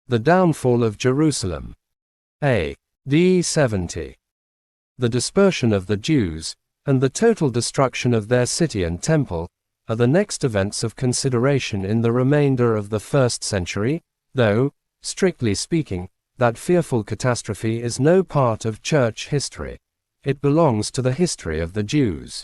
The downfall of Jerusalem. A.D. 70. The dispersion of the Jews, and the total destruction of their city and temple, are the next events of consideration in the remainder of the 1st century, though, strictly speaking, that fearful catastrophe is no part of church history. It belongs to the history of the Jews.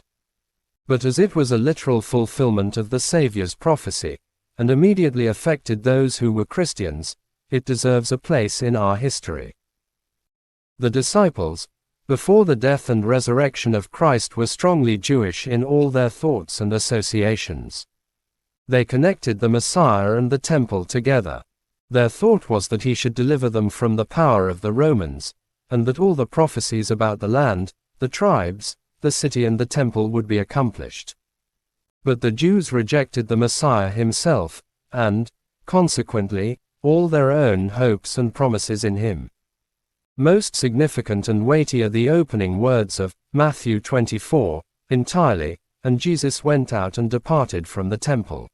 But as it was a literal fulfillment of the Savior's prophecy, and immediately affected those who were Christians, it deserves a place in our history. The disciples, before the death and resurrection of Christ, were strongly Jewish in all their thoughts and associations. They connected the Messiah and the temple together. Their thought was that he should deliver them from the power of the Romans, and that all the prophecies about the land, the tribes, the city and the temple would be accomplished. But the Jews rejected the Messiah himself, and, consequently, all their own hopes and promises in him. Most significant and weighty are the opening words of Matthew 24, entirely, and Jesus went out and departed from the temple.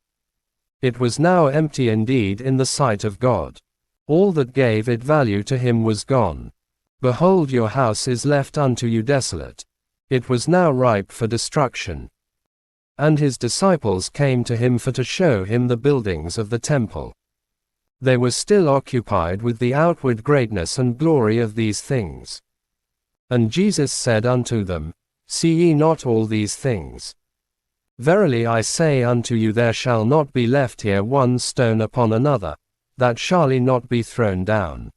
It was now empty indeed in the sight of God. All that gave it value to him was gone. Behold, your house is left unto you desolate. It was now ripe for destruction. And his disciples came to him to show him the buildings of the temple. They were still occupied with the outward greatness and glory of these things. And Jesus said unto them, See ye not all these things? Verily I say unto you, there shall not be left here one stone upon another, that shall not be thrown down.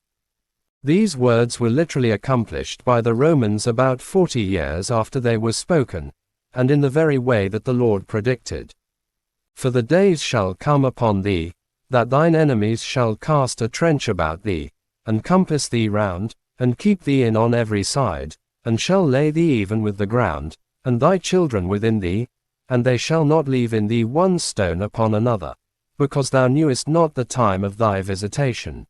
These words were literally accomplished by the Romans about 40 years after they were spoken, and in the very way that the Lord predicted. For the days shall come upon thee, that thine enemies shall cast a trench about thee, and compass thee round, and keep thee in on every side, and shall lay thee even with the ground, and thy children within thee, and they shall not leave in thee one stone upon another, because thou knewest not the time of thy visitation.